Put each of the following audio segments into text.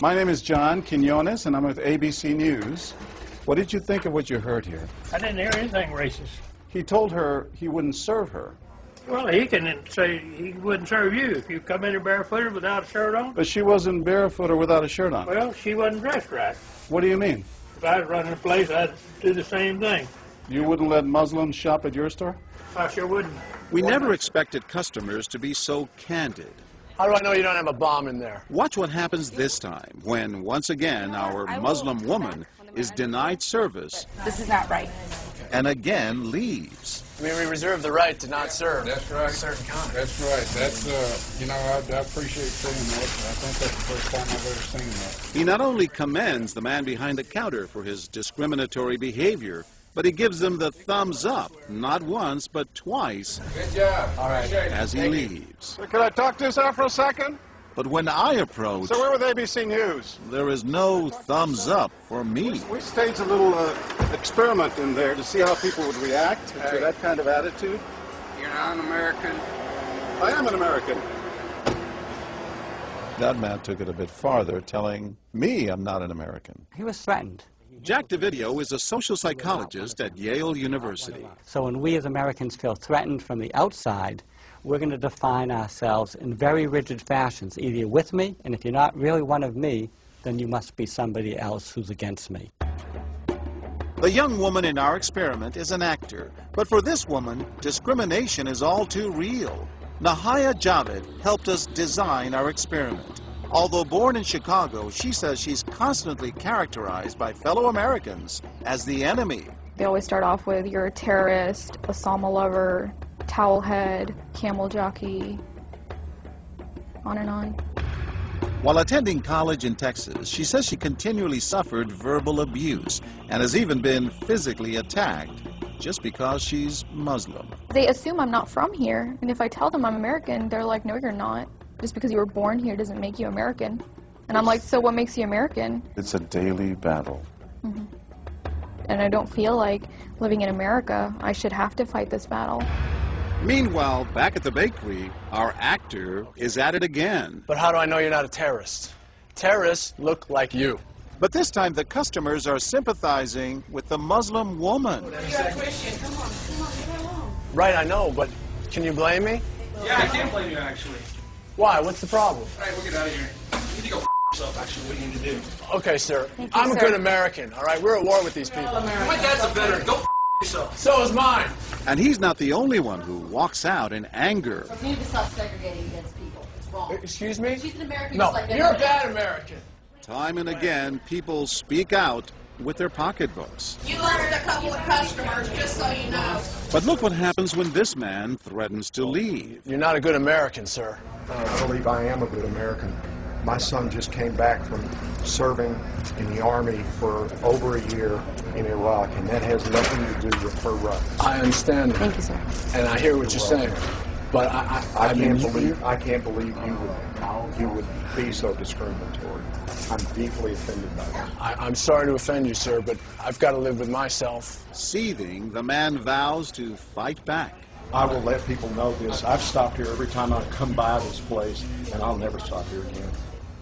My name is John Quinones, and I'm with ABC News. What did you think of what you heard here? I didn't hear anything racist. He told her he wouldn't serve her. Well, he can say he wouldn't serve you if you come in here barefooted without a shirt on. But she wasn't barefoot or without a shirt on. Well, she wasn't dressed right. What do you mean? If I was running a place, I'd do the same thing. You wouldn't let Muslims shop at your store? I sure wouldn't. We never expected customers to be so candid. How do I know you don't have a bomb in there? Watch what happens this time when, once again, our Muslim woman is denied service. This is not right. And again leaves. I mean, we reserve the right to not serve. That's right. Certain kind. That's right. That's, you know, I appreciate seeing that. I think that's the first time I've ever seen that. He not only commends the man behind the counter for his discriminatory behavior, but he gives him the thumbs up, not once, but twice. Good job. All right. As he leaves. Can I talk to you, sir, for a second? But when I approach, So we're with ABC News. there is no thumbs up for me. We staged a little experiment in there to see how people would react to that kind of attitude. You're not an American. I am an American. That man took it a bit farther, telling me I'm not an American. He was threatened. Jack DeVideo is a social psychologist at Yale University. So when we as Americans feel threatened from the outside, we're going to define ourselves in very rigid fashions. Either you're with me, and if you're not really one of me, then you must be somebody else who's against me. The young woman in our experiment is an actor, but for this woman, discrimination is all too real. Nahaya Javed helped us design our experiment. Although born in Chicago, she says she's constantly characterized by fellow Americans as the enemy. They always start off with, you're a terrorist, Osama lover, towel head, camel jockey, on and on. While attending college in Texas, she says she continually suffered verbal abuse and has even been physically attacked just because she's Muslim. They assume I'm not from here, and if I tell them I'm American, they're like, no, you're not. Just because you were born here doesn't make you American. And I'm like, so what makes you American? It's a daily battle. Mm-hmm. And I don't feel like living in America, I should have to fight this battle. Meanwhile, back at the bakery, our actor is at it again. But how do I know you're not a terrorist? Terrorists look like you. But this time the customers are sympathizing with the Muslim woman. You're a Christian. Come on, get along. Right, I know, but can you blame me? Yeah, I can't blame you, actually. Why? What's the problem? All right, we'll get out of here. You need to go yourself, actually, what you need to do. Okay, sir. Thank you, I'm a sir. good American, all right? We're at war with these people. My dad's a veteran. Go yourself. So is mine. And he's not the only one who walks out in anger. You need to stop segregating against people. It's wrong. Excuse me? She's an American No, just like you're a everybody else. bad American. Time and again, people speak out with their pocketbooks. You lost a couple of customers, just so you know. But look what happens when this man threatens to leave. You're not a good American, sir. I believe I am a good American. My son just came back from serving in the Army for over a year in Iraq, and that has nothing to do with her rights. I understand that. Thank you, sir. And I hear what you're saying. But I can't believe you would be so discriminatory. I'm deeply offended by that. I'm sorry to offend you, sir, but I've got to live with myself. Seething, the man vows to fight back. I will let people know this. I've stopped here every time I come by this place, and I'll never stop here again.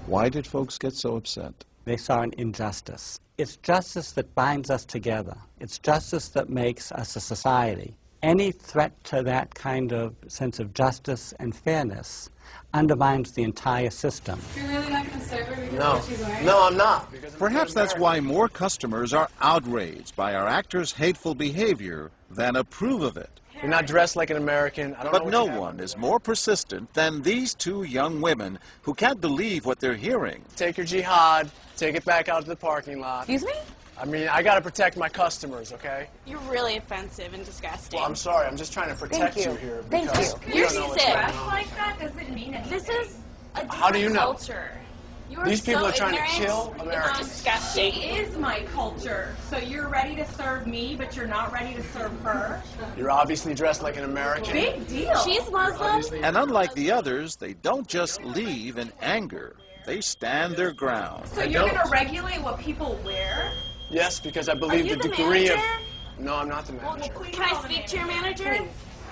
Why did folks get so upset? They saw an injustice. It's justice that binds us together. It's justice that makes us a society. Any threat to that kind of sense of justice and fairness undermines the entire system. You're really not going to serve her because No. of what she's wearing? No, I'm not. Because I'm a Perhaps good that's American. why more customers are outraged by our actor's hateful behavior than approve of it. You're not dressed like an American. I don't know But what no you have. one is more persistent than these two young women who can't believe what they're hearing. Take your jihad, take it back out to the parking lot. Excuse me? I mean, I got to protect my customers, okay? You're really offensive and disgusting. Well, I'm sorry. I'm just trying to protect Thank you. here. Thank because you. you You're don't know what's sick. going on. Like that doesn't mean anything. This is a different How do you know? culture. You are These people so are trying to ignorant kill and Americans. disgusting. is my culture. So you're ready to serve me, but you're not ready to serve her? You're obviously dressed like an American. Big deal. She's Muslim. And unlike the others, they don't just leave in anger. They stand their ground. So you're going to regulate what people wear? Yes, because I believe you the the degree manager? of... No, I'm not the manager. Can I speak to your manager?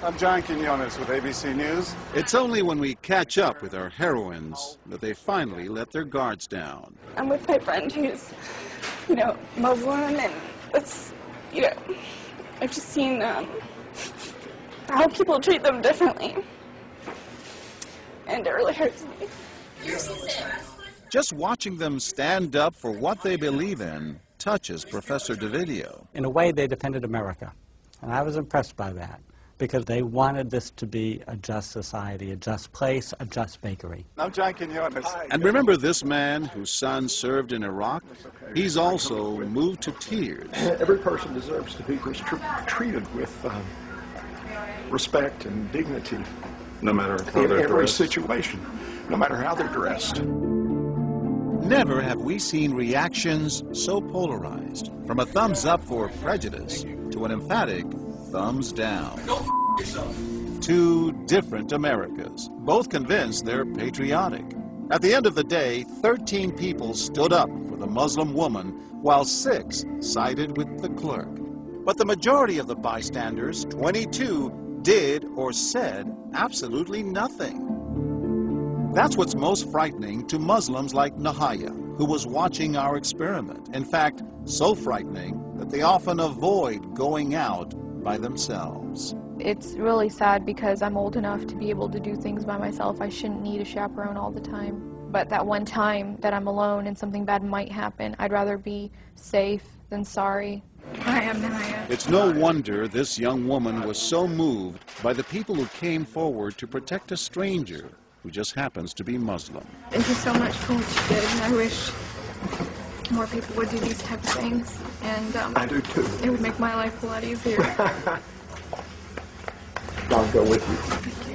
I'm John Quinones with ABC News. It's only when we catch up with our heroines that they finally let their guards down. I'm with my friend who's, Muslim, and it's, I've just seen how people treat them differently. And it really hurts me. Just watching them stand up for what they believe in touches Professor DeVideo. In a way, they defended America, and I was impressed by that, because they wanted this to be a just society, a just place, a just bakery. I'm John Quinones. And remember this man whose son served in Iraq? He's also moved to tears. Every person deserves to be treated with respect and dignity. No matter how In they're every dressed. situation, no matter how they're dressed. Never have we seen reactions so polarized, from a thumbs up for prejudice to an emphatic thumbs down. Go f yourself. Two different Americas, both convinced they're patriotic. At the end of the day, 13 people stood up for the Muslim woman, while 6 sided with the clerk. But the majority of the bystanders, 22, did or said absolutely nothing. That's what's most frightening to Muslims like Nahaya, who was watching our experiment. In fact, so frightening that they often avoid going out by themselves. It's really sad because I'm old enough to be able to do things by myself. I shouldn't need a chaperone all the time. But that one time that I'm alone and something bad might happen, I'd rather be safe than sorry. Hi, I'm Nahaya. It's no wonder this young woman was so moved by the people who came forward to protect a stranger who just happens to be Muslim. Thank you so much for what you did, and I wish more people would do these type of things. And I do too. it would make my life a lot easier. I'll go with you.